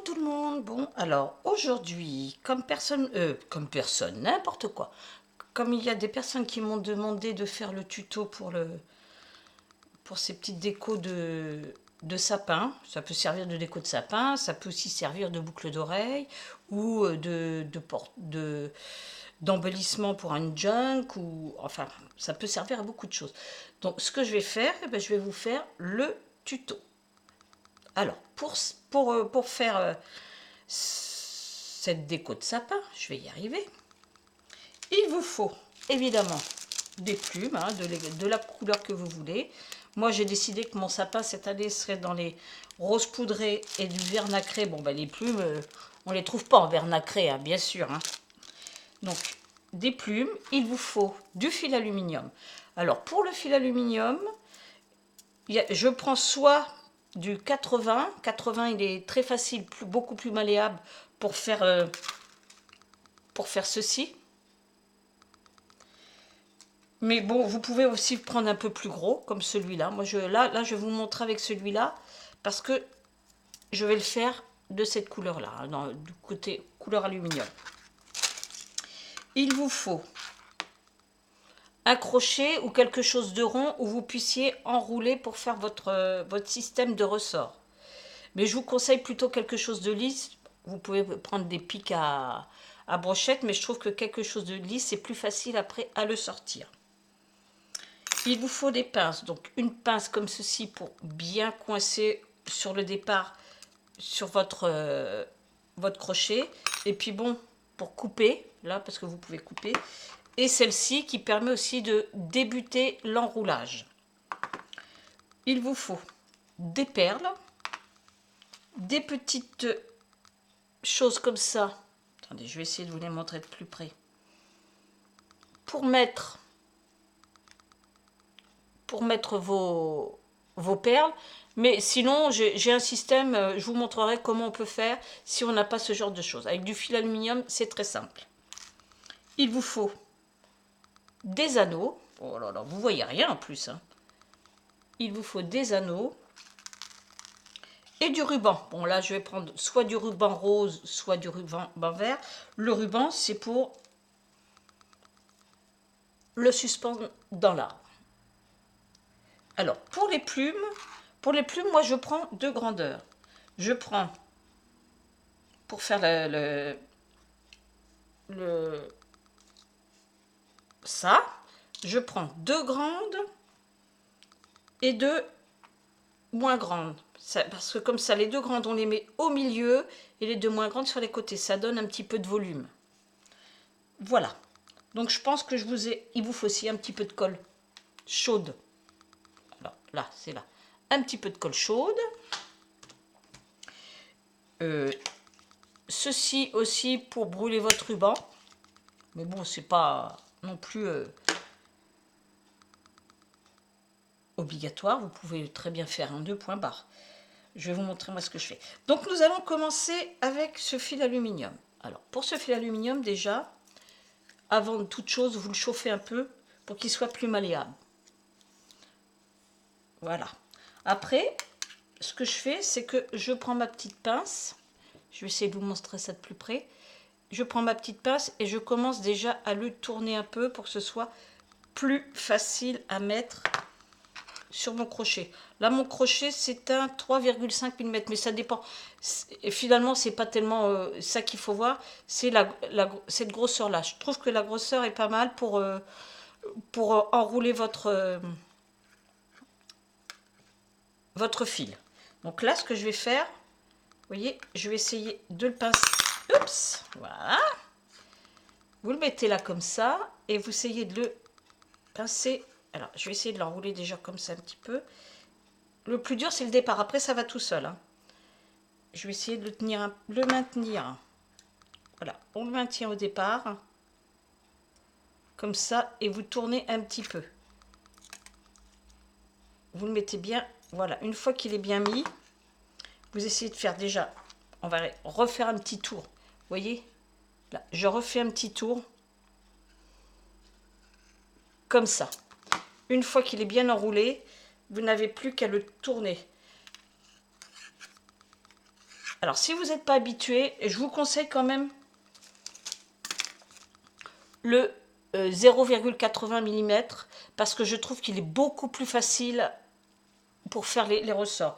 tout le monde. Bon, alors aujourd'hui, comme personne, n'importe quoi. Comme il y a des personnes qui m'ont demandé de faire le tuto pour ces petites décos de sapin. Ça peut servir de déco de sapin, ça peut aussi servir de boucle d'oreille ou d'embellissement pour un junk, ou enfin, ça peut servir à beaucoup de choses. Donc, ce que je vais faire, je vais vous faire le tuto. Alors, pour faire cette déco de sapin, je vais y arriver. Il vous faut évidemment des plumes, de la couleur que vous voulez. Moi, j'ai décidé que mon sapin cette année serait dans les roses poudrées et du vert nacré. Bon, les plumes, on ne les trouve pas en vert nacré, bien sûr. Donc, des plumes. Il vous faut du fil aluminium. Alors, pour le fil aluminium, je prends soit du 80. 80, il est très facile, beaucoup plus malléable pour faire ceci. Mais bon, vous pouvez aussi prendre un peu plus gros, comme celui-là. Moi, là, je vais vous montrer avec celui-là, parce que je vais le faire de cette couleur-là, du côté couleur aluminium. Il vous faut un crochet ou quelque chose de rond où vous puissiez enrouler pour faire votre système de ressort. Mais je vous conseille plutôt quelque chose de lisse. Vous pouvez prendre des pics à brochette, mais je trouve que quelque chose de lisse, c'est plus facile après à le sortir. Il vous faut des pinces, donc une pince comme ceci pour bien coincer sur le départ sur votre crochet. Et puis bon, pour couper, là, parce que vous pouvez couper. Et celle-ci qui permet aussi de débuter l'enroulage. Il vous faut des perles, des petites choses comme ça. Attendez, je vais essayer de vous les montrer de plus près. Pour mettre vos perles. Mais sinon, j'ai un système, je vous montrerai comment on peut faire si on n'a pas ce genre de choses. Avec du fil aluminium, c'est très simple. Il vous faut des anneaux. Oh là là, vous voyez rien en plus. Il vous faut des anneaux et du ruban. Bon, là, je vais prendre soit du ruban rose, soit du ruban vert. Le ruban, c'est pour le suspendre dans l'arbre. Alors, pour les plumes, moi, je prends deux grandeurs. Je prends, pour faire ça, je prends deux grandes et deux moins grandes. Parce que comme ça, les deux grandes, on les met au milieu et les deux moins grandes sur les côtés. Ça donne un petit peu de volume. Voilà. Donc, je pense que il vous faut aussi un petit peu de colle chaude. Alors, là, c'est là. Un petit peu de colle chaude. Ceci aussi pour brûler votre ruban. Mais bon, c'est pas non plus obligatoire. Vous pouvez très bien faire un 2 points barre. Je vais vous montrer moi ce que je fais. Donc nous allons commencer avec ce fil aluminium. Alors pour ce fil aluminium déjà, avant toute chose, vous le chauffez un peu pour qu'il soit plus malléable. Voilà. Après, ce que je fais, c'est que je prends ma petite pince. Je vais essayer de vous montrer ça de plus près. Je prends ma petite pince et je commence déjà à le tourner un peu pour que ce soit plus facile à mettre sur mon crochet. Là, mon crochet, c'est un 3,5 mm, mais ça dépend. Finalement, c'est pas tellement ça qu'il faut voir, c'est cette grosseur-là. Je trouve que la grosseur est pas mal pour enrouler votre fil. Donc là, ce que je vais faire, vous voyez, je vais essayer de le pincer. Oups, voilà. Vous le mettez là comme ça, et vous essayez de le pincer. Alors, je vais essayer de l'enrouler déjà comme ça un petit peu. Le plus dur, c'est le départ. Après, ça va tout seul. Je vais essayer de le maintenir. Voilà, on le maintient au départ. Comme ça, et vous tournez un petit peu. Vous le mettez bien. Voilà, une fois qu'il est bien mis, vous essayez de faire déjà... On va refaire un petit tour. Vous voyez? Là, je refais un petit tour. Comme ça. Une fois qu'il est bien enroulé, vous n'avez plus qu'à le tourner. Alors, si vous n'êtes pas habitué, je vous conseille quand même le 0,80 mm parce que je trouve qu'il est beaucoup plus facile pour faire les ressorts.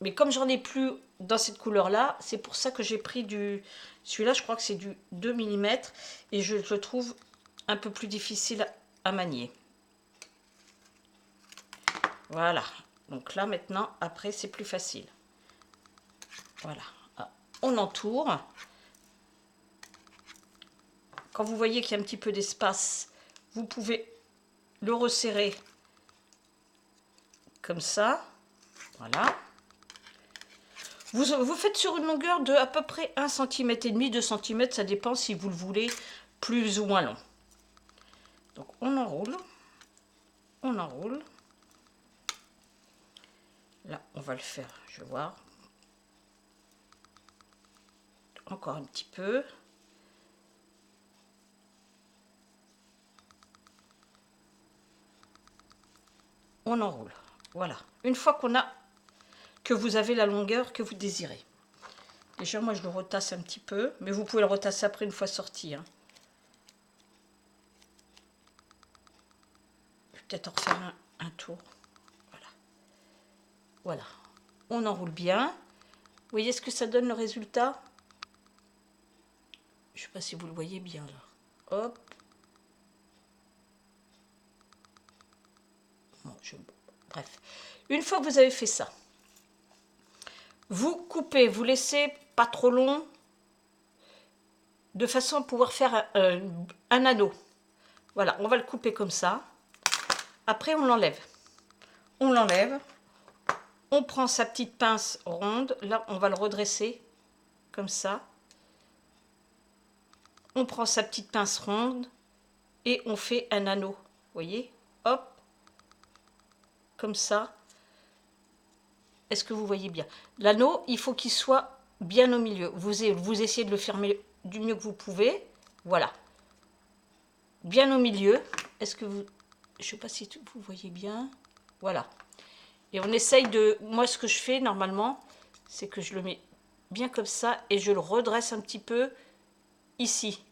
Mais comme j'en ai plus dans cette couleur-là, c'est pour ça que j'ai pris du... Celui-là, je crois que c'est du 2 mm et je le trouve un peu plus difficile à manier. Voilà. Donc là, maintenant, après, c'est plus facile. Voilà. On entoure. Quand vous voyez qu'il y a un petit peu d'espace, vous pouvez le resserrer comme ça. Voilà. Vous faites sur une longueur de à peu près 1,5 cm, 2 cm, ça dépend si vous le voulez plus ou moins long. Donc on enroule. On enroule. Là, on va le faire, je vais voir. Encore un petit peu. On enroule. Voilà. Une fois que vous avez la longueur que vous désirez. Déjà, moi, je le retasse un petit peu, mais vous pouvez le retasser après une fois sorti. Hein. Je vais peut-être en refaire un tour. Voilà. Voilà. On enroule bien. Vous voyez ce que ça donne le résultat? Je ne sais pas si vous le voyez bien là. Hop. Bon, bref. Une fois que vous avez fait ça, vous coupez, vous laissez pas trop long, de façon à pouvoir faire un anneau. Voilà, on va le couper comme ça. Après, on l'enlève. On l'enlève. On prend sa petite pince ronde. Là, on va le redresser comme ça. On prend sa petite pince ronde et on fait un anneau. Vous voyez? Hop. Comme ça. Est-ce que vous voyez bien? L'anneau, il faut qu'il soit bien au milieu. Vous essayez de le fermer du mieux que vous pouvez. Voilà. Bien au milieu. Est-ce que vous... Je ne sais pas si vous voyez bien. Voilà. Et on essaye de... Moi, ce que je fais normalement, c'est que je le mets bien comme ça et je le redresse un petit peu ici.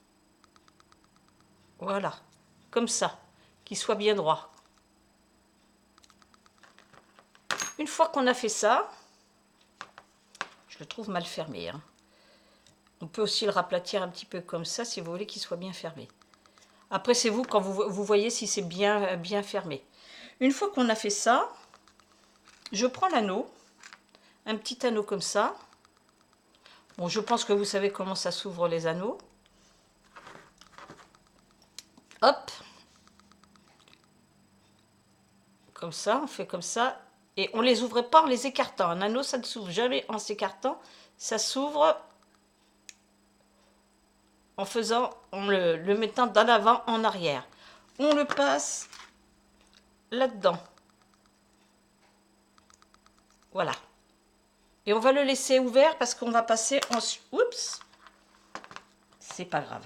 Voilà. Comme ça. Qu'il soit bien droit. Une fois qu'on a fait ça, je le trouve mal fermé. Hein. On peut aussi le raplatir un petit peu comme ça si vous voulez qu'il soit bien fermé. Après, c'est vous quand vous voyez si c'est bien fermé. Une fois qu'on a fait ça, je prends l'anneau, un petit anneau comme ça. Bon, je pense que vous savez comment ça s'ouvre les anneaux. Hop. Comme ça, on fait comme ça. Et on ne les ouvre pas en les écartant. Un anneau, ça ne s'ouvre jamais en s'écartant. Ça s'ouvre en le mettant d'en avant, en arrière. On le passe là-dedans. Voilà. Et on va le laisser ouvert parce qu'on va passer ensuite. Oups! C'est pas grave.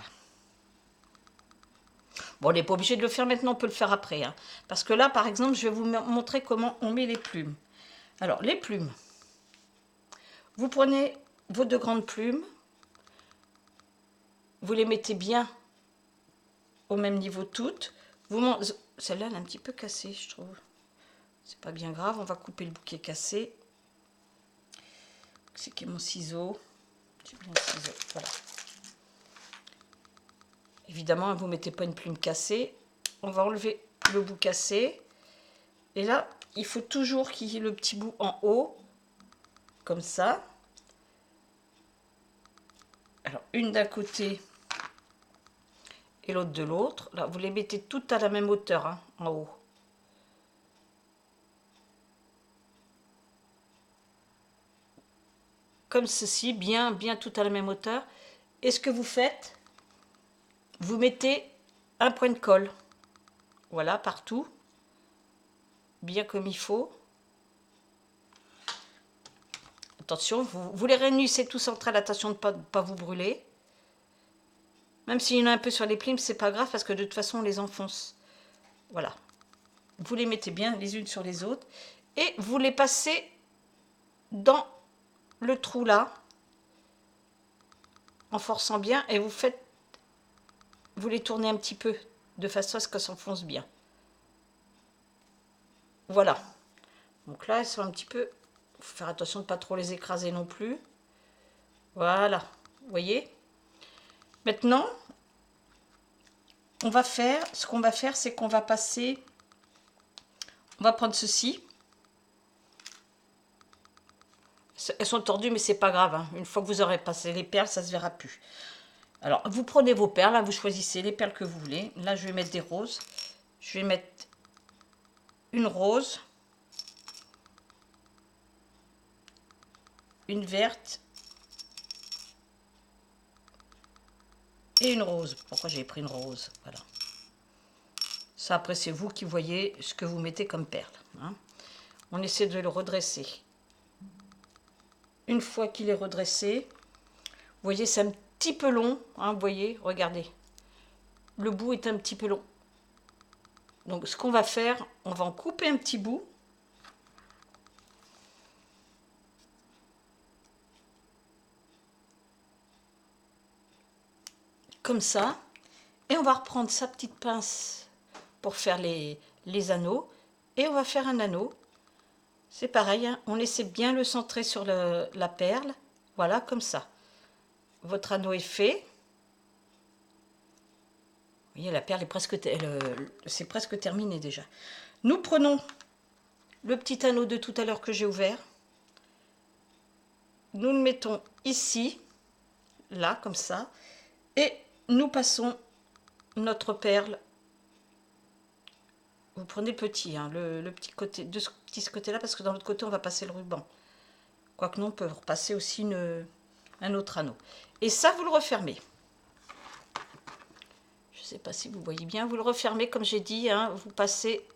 Bon, on n'est pas obligé de le faire maintenant, on peut le faire après. Hein. Parce que là, par exemple, je vais vous montrer comment on met les plumes. Alors, les plumes. Vous prenez vos 2 grandes plumes. Vous les mettez bien au même niveau toutes. Celle-là, elle est un petit peu cassée, je trouve. C'est pas bien grave, on va couper le bouquet cassé. C'est qui est mon ciseau. J'ai bien le ciseau, voilà. Évidemment, vous ne mettez pas une plume cassée. On va enlever le bout cassé. Et là, il faut toujours qu'il y ait le petit bout en haut. Comme ça. Alors, une d'un côté et l'autre de l'autre. Là, vous les mettez toutes à la même hauteur, hein, en haut. Comme ceci, bien tout à la même hauteur. Et ce que vous faites, vous mettez un point de colle. Voilà, partout. Bien comme il faut. Attention, vous les réunissez tous entre elles, attention de ne pas vous brûler. Même s'il y en a un peu sur les plumes, c'est pas grave parce que de toute façon on les enfonce. Voilà. Vous les mettez bien les unes sur les autres et vous les passez dans le trou là, en forçant bien, et vous les tournez un petit peu, de façon à ce que ça s'enfonce bien. Voilà. Donc là, elles sont un petit peu... Faut faire attention de ne pas trop les écraser non plus. Voilà. Vous voyez? Maintenant, ce qu'on va faire, c'est qu'on va passer... On va prendre ceci. Elles sont tordues, mais c'est pas grave, hein. Une fois que vous aurez passé les perles, ça se verra plus. Alors, vous prenez vos perles, là, vous choisissez les perles que vous voulez. Là, je vais mettre des roses. Je vais mettre une rose, une verte et une rose. Pourquoi j'ai pris une rose? Voilà. Ça, après, c'est vous qui voyez ce que vous mettez comme perle, hein. On essaie de le redresser. Une fois qu'il est redressé, vous voyez, c'est un petit peu long, hein, vous voyez, regardez. Le bout est un petit peu long. Donc, ce qu'on va faire, on va en couper un petit bout. Comme ça. Et on va reprendre sa petite pince pour faire les anneaux. Et on va faire un anneau. C'est pareil, hein, on essaie bien le centrer sur la perle. Voilà, comme ça. Votre anneau est fait. Vous voyez, la perle est presque, c'est presque terminé déjà. Nous prenons le petit anneau de tout à l'heure que j'ai ouvert. Nous le mettons ici, là, comme ça. Et nous passons notre perle. Vous prenez le petit, hein, le petit côté, de ce côté-là, parce que dans l'autre côté, on va passer le ruban. Quoique non, on peut repasser aussi un autre anneau. Et ça, vous le refermez. Je ne sais pas si vous voyez bien. Vous le refermez, comme j'ai dit, hein, vous passez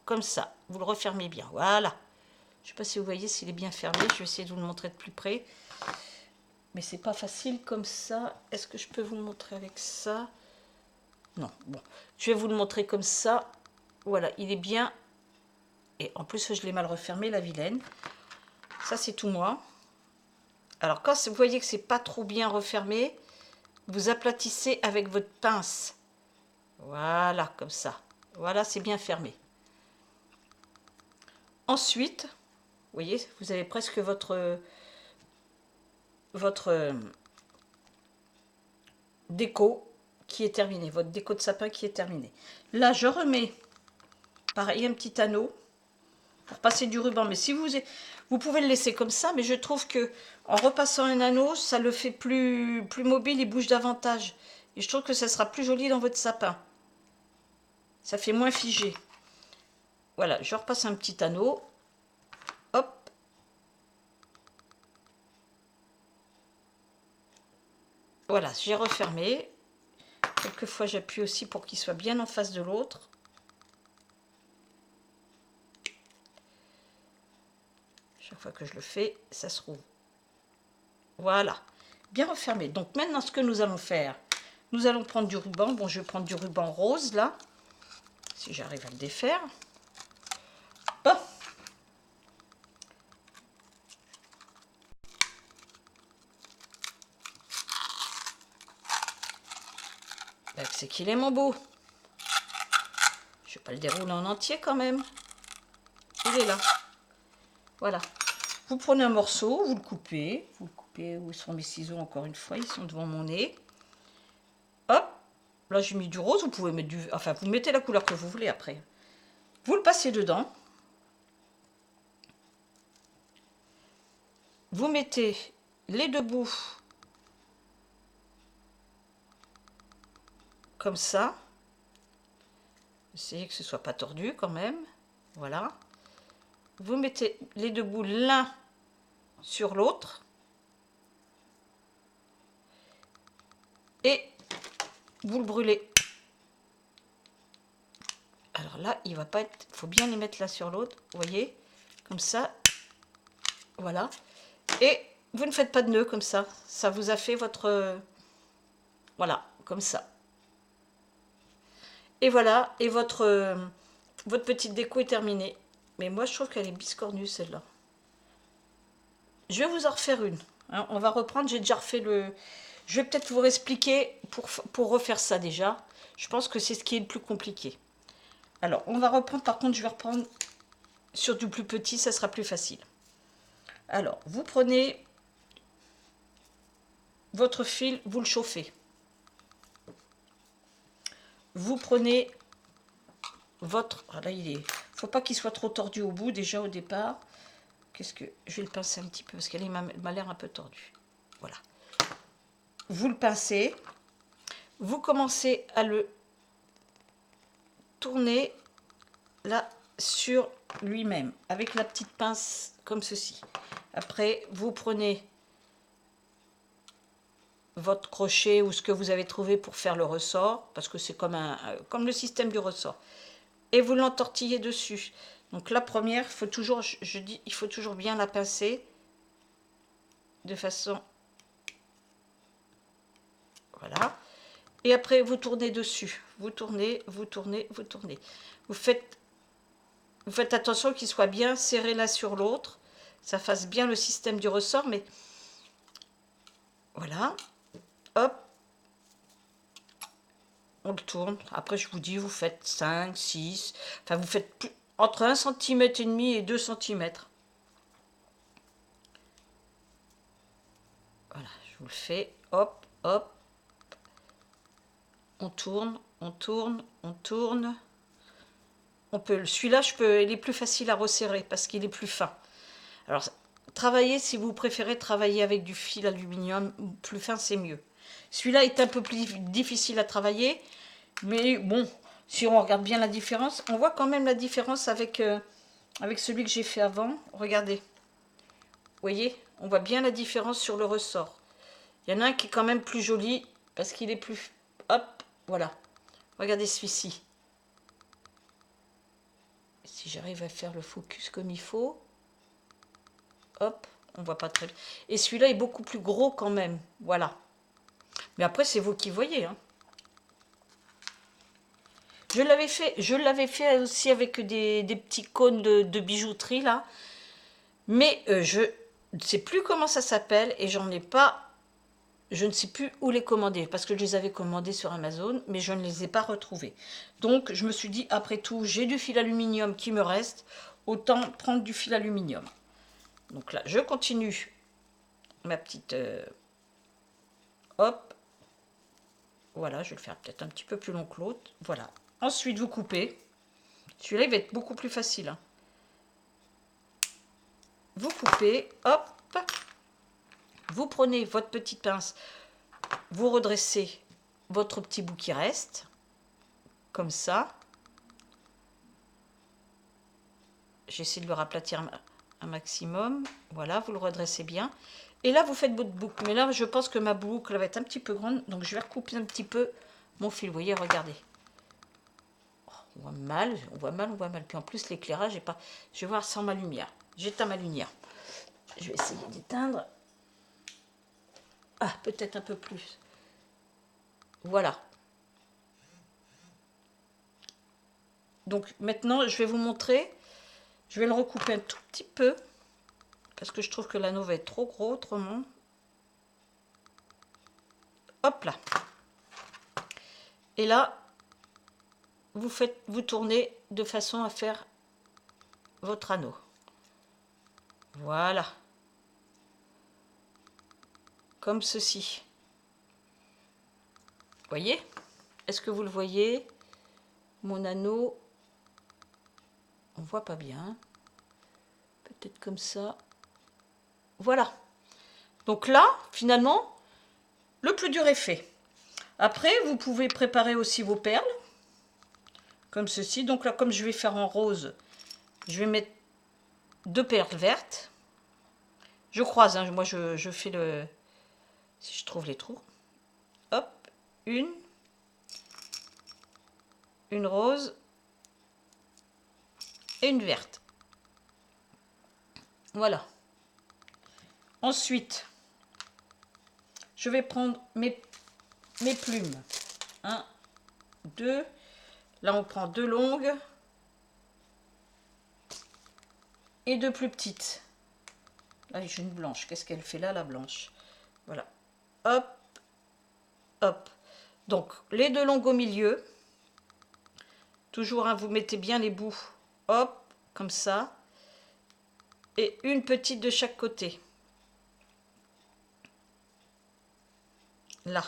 comme ça. Vous le refermez bien. Voilà. Je ne sais pas si vous voyez s'il est bien fermé. Je vais essayer de vous le montrer de plus près. Mais c'est pas facile comme ça. Est-ce que je peux vous le montrer avec ça? Non. Bon. Je vais vous le montrer comme ça. Voilà, il est bien. Et en plus, je l'ai mal refermé, la vilaine. Ça, c'est tout moi. Alors, quand vous voyez que c'est pas trop bien refermé, vous aplatissez avec votre pince. Voilà, comme ça. Voilà, c'est bien fermé. Ensuite, vous voyez, vous avez presque votre déco qui est terminée, votre déco de sapin qui est terminée. Là, je remets, pareil, un petit anneau pour passer du ruban. Mais si vous pouvez le laisser comme ça, mais je trouve que en repassant un anneau, ça le fait plus mobile, il bouge davantage. Et je trouve que ça sera plus joli dans votre sapin. Ça fait moins figé. Voilà, je repasse un petit anneau. Hop. Voilà, j'ai refermé. Quelquefois, j'appuie aussi pour qu'il soit bien en face de l'autre. Chaque fois que je le fais, ça se rouvre. Voilà, bien refermé. Donc maintenant, ce que nous allons faire, nous allons prendre du ruban. Bon, je vais prendre du ruban rose, là, si j'arrive à le défaire. Bon. C'est qu'il est mon beau. Je ne vais pas le dérouler en entier quand même. Il est là. Voilà. Vous prenez un morceau, vous le coupez. Vous le coupez. Où sont mes ciseaux encore une fois? Ils sont devant mon nez. Hop. Là, j'ai mis du rose. Vous pouvez mettre du... Enfin, vous mettez la couleur que vous voulez après. Vous le passez dedans. Vous mettez les deux bouts comme ça. Essayez que ce soit pas tordu quand même. Voilà. Vous mettez les deux bouts l'un sur l'autre. Et vous le brûlez. Alors là, il va pas être... Il faut bien les mettre l'un sur l'autre. Vous voyez? Comme ça. Voilà. Et vous ne faites pas de nœud comme ça. Ça vous a fait votre... Voilà, comme ça. Et voilà. Et votre petite déco est terminée. Mais moi, je trouve qu'elle est biscornue, celle-là. Je vais vous en refaire une. Hein, on va reprendre, j'ai déjà refait le... Je vais peut-être vous expliquer pour refaire ça déjà. Je pense que c'est ce qui est le plus compliqué. Alors, on va reprendre, par contre, je vais reprendre sur du plus petit, ça sera plus facile. Alors, vous prenez votre fil, vous le chauffez. Vous prenez votre... Ah là, il est... Faut pas qu'il soit trop tordu au bout, déjà au départ. Qu'est-ce que... Je vais le pincer un petit peu, parce qu'elle m'a l'air un peu tordue. Voilà. Vous le pincez. Vous commencez à le tourner là sur lui-même, avec la petite pince comme ceci. Après, vous prenez votre crochet ou ce que vous avez trouvé pour faire le ressort, parce que c'est comme le système du ressort. Et vous l'entortillez dessus. Donc la première, il faut toujours, je dis, il faut toujours bien la pincer de façon... Voilà. Et après, vous tournez dessus. Vous tournez, vous tournez, vous tournez. Vous faites attention qu'il soit bien serré l'un sur l'autre. Ça fasse bien le système du ressort, mais... Voilà. Hop. On le tourne. Après, je vous dis, vous faites 5, 6... Enfin, vous faites entre 1,5 cm et 2 cm. Voilà, je vous le fais. Hop, hop. On tourne, on tourne, on tourne. On peut, celui-là, il est plus facile à resserrer parce qu'il est plus fin. Alors, travaillez, si vous préférez travailler avec du fil aluminium, plus fin, c'est mieux. Celui-là est un peu plus difficile à travailler, mais bon, si on regarde bien la différence, on voit quand même la différence avec celui que j'ai fait avant. Regardez, vous voyez, on voit bien la différence sur le ressort. Il y en a un qui est quand même plus joli parce qu'il est plus... Hop, voilà. Regardez celui-ci. Si j'arrive à faire le focus comme il faut. Hop, on voit pas très bien. Et celui-là est beaucoup plus gros quand même. Voilà. Mais après, c'est vous qui voyez. Hein. Je l'avais fait aussi avec des petits cônes de bijouterie, là. Mais je ne sais plus comment ça s'appelle et j'en ai pas... Je ne sais plus où les commander parce que je les avais commandés sur Amazon, mais je ne les ai pas retrouvés. Donc, je me suis dit, après tout, j'ai du fil aluminium qui me reste, autant prendre du fil aluminium. Donc là, je continue ma petite... hop. Voilà, je vais le faire peut-être un petit peu plus long que l'autre. Voilà. Ensuite, vous coupez. Celui-là, il va être beaucoup plus facile. Hein. Vous coupez, hop. Vous prenez votre petite pince, vous redressez votre petit bout qui reste, comme ça. J'essaie de le raplatir un maximum. Voilà, vous le redressez bien. Et là, vous faites votre boucle. Mais là, je pense que ma boucle va être un petit peu grande, donc je vais recouper un petit peu mon fil. Vous voyez, regardez. Oh, on voit mal, on voit mal, on voit mal. Puis en plus, l'éclairage est pas... Je vais voir sans ma lumière. J'éteins ma lumière. Je vais essayer d'éteindre. Ah, peut-être un peu plus. Voilà. Donc maintenant, je vais vous montrer. Je vais le recouper un tout petit peu. Parce que je trouve que l'anneau va être trop gros autrement. Hop là. Et là, vous tournez de façon à faire votre anneau. Voilà. Comme ceci. Voyez? Est-ce que vous le voyez? Mon anneau, on voit pas bien. Peut-être comme ça. Voilà. Donc là, finalement, le plus dur est fait. Après, vous pouvez préparer aussi vos perles. Comme ceci. Donc là, comme je vais faire en rose, je vais mettre 2 perles vertes. Je croise, hein, moi je fais le... Si je trouve les trous. Hop, une rose et une verte. Voilà. Ensuite, je vais prendre mes plumes. 1, 2. Là, on prend 2 longues et 2 plus petites. Là, j'ai une blanche. Qu'est-ce qu'elle fait là, la blanche? Voilà. Hop, hop. Donc, les deux longues au milieu. Toujours, hein, vous mettez bien les bouts. Hop, comme ça. Et une petite de chaque côté. Là.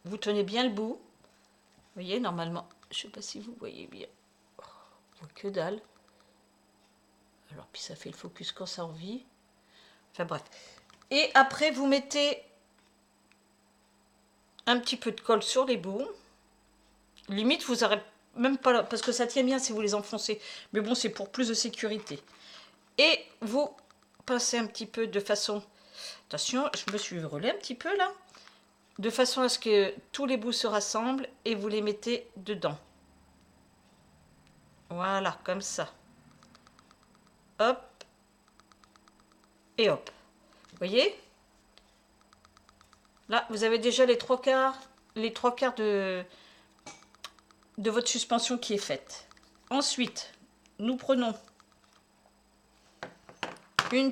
Vous tenez bien le bout. Vous voyez, normalement, je ne sais pas si vous voyez bien. Oh, on voit que dalle. Alors, puis ça fait le focus quand ça en vit. Enfin bref. Et après, vous mettez un petit peu de colle sur les bouts. Limite, vous n'aurez même pas là, parce que ça tient bien si vous les enfoncez. Mais bon, c'est pour plus de sécurité. Et vous passez un petit peu de façon... Attention, je me suis brûlée un petit peu là. De façon à ce que tous les bouts se rassemblent et vous les mettez dedans. Voilà, comme ça. Hop. Et hop. Vous voyez? Là, vous avez déjà les trois quarts de votre suspension qui est faite. Ensuite, nous prenons un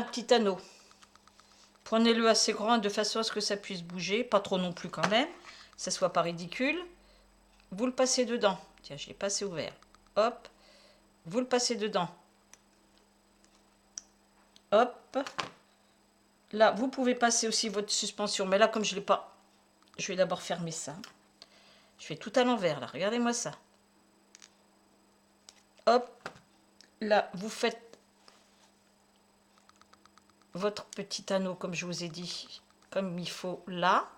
petit anneau. Prenez-le assez grand de façon à ce que ça puisse bouger, pas trop non plus quand même, ça soit pas ridicule. Vous le passez dedans. Tiens, je l'ai pas assez ouvert. Hop, vous le passez dedans. Hop. Là, vous pouvez passer aussi votre suspension, mais là, comme je l'ai pas, je vais d'abord fermer ça. Je fais tout à l'envers, là. Regardez-moi ça. Hop. Là, vous faites votre petit anneau, comme je vous ai dit, comme il faut là.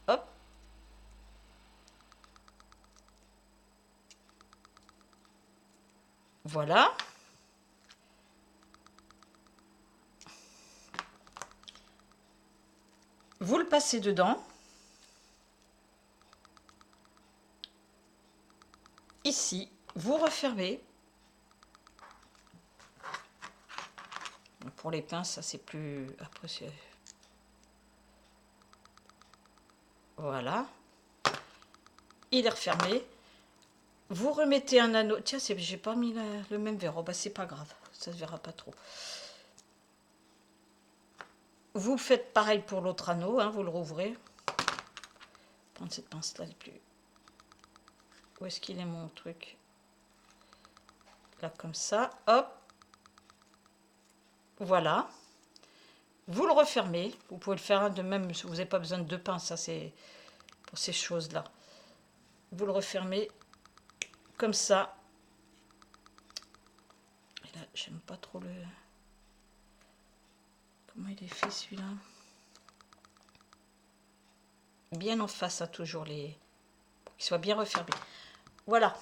Hop. Voilà. Vous le passez dedans. Ici, vous refermez. Pour les pinces, ça c'est plus... Après, c'est... Voilà. Il est refermé. Vous remettez un anneau. Tiens, j'ai pas mis le même verre. Oh, bah, c'est pas grave. Ça se verra pas trop. Vous faites pareil pour l'autre anneau. Hein, vous le rouvrez. Prendre cette pince-là. Où est-ce qu'il est mon truc? Là, comme ça. Hop. Voilà. Vous le refermez. Vous pouvez le faire de même. Vous n'avez pas besoin de deux pinces. Ça, c'est pour ces choses-là. Vous le refermez comme ça. Et là, j'aime pas trop le... Comment il est fait celui-là? Bien en face, hein, toujours les... Pour qu'il soit bien refermé. Voilà.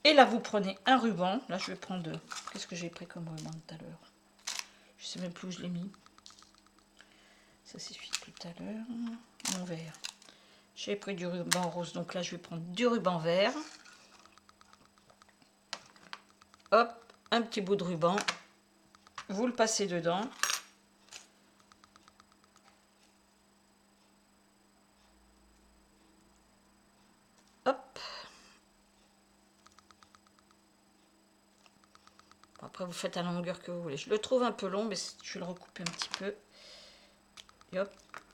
Et là, vous prenez un ruban. Là, je vais prendre... Qu'est-ce que j'ai pris comme ruban tout à l'heure? Je sais même plus où je l'ai mis. Ça, c'est celui de tout à l'heure. Mon vert. J'ai pris du ruban rose. Donc là, je vais prendre du ruban vert. Hop, un petit bout de ruban. Vous le passez dedans. Hop. Après, vous faites à la longueur que vous voulez. Je le trouve un peu long, mais je vais le recouper un petit peu. Et hop,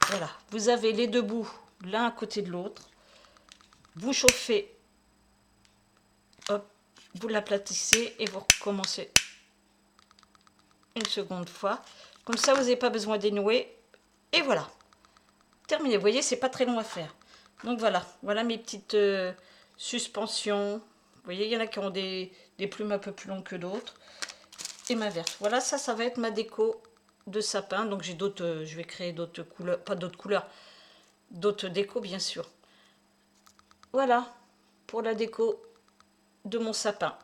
voilà. Vous avez les deux bouts l'un à côté de l'autre. Vous chauffez. Hop, vous l'aplatissez et vous recommencez une seconde fois. Comme ça, vous n'avez pas besoin de dénouer. Et voilà. Terminé. Vous voyez, c'est pas très long à faire. Donc voilà. Voilà mes petites suspensions. Vous voyez, il y en a qui ont des plumes un peu plus longues que d'autres. Et ma verte. Voilà, ça va être ma déco de sapin. Donc j'ai d'autres, je vais créer d'autres couleurs, pas d'autres couleurs, d'autres décos bien sûr. Voilà pour la déco de mon sapin.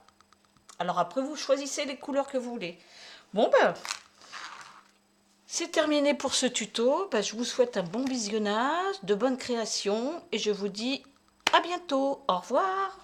Alors après vous choisissez les couleurs que vous voulez. Bon ben, c'est terminé pour ce tuto. Ben, je vous souhaite un bon visionnage, de bonnes créations et je vous dis à bientôt. Au revoir.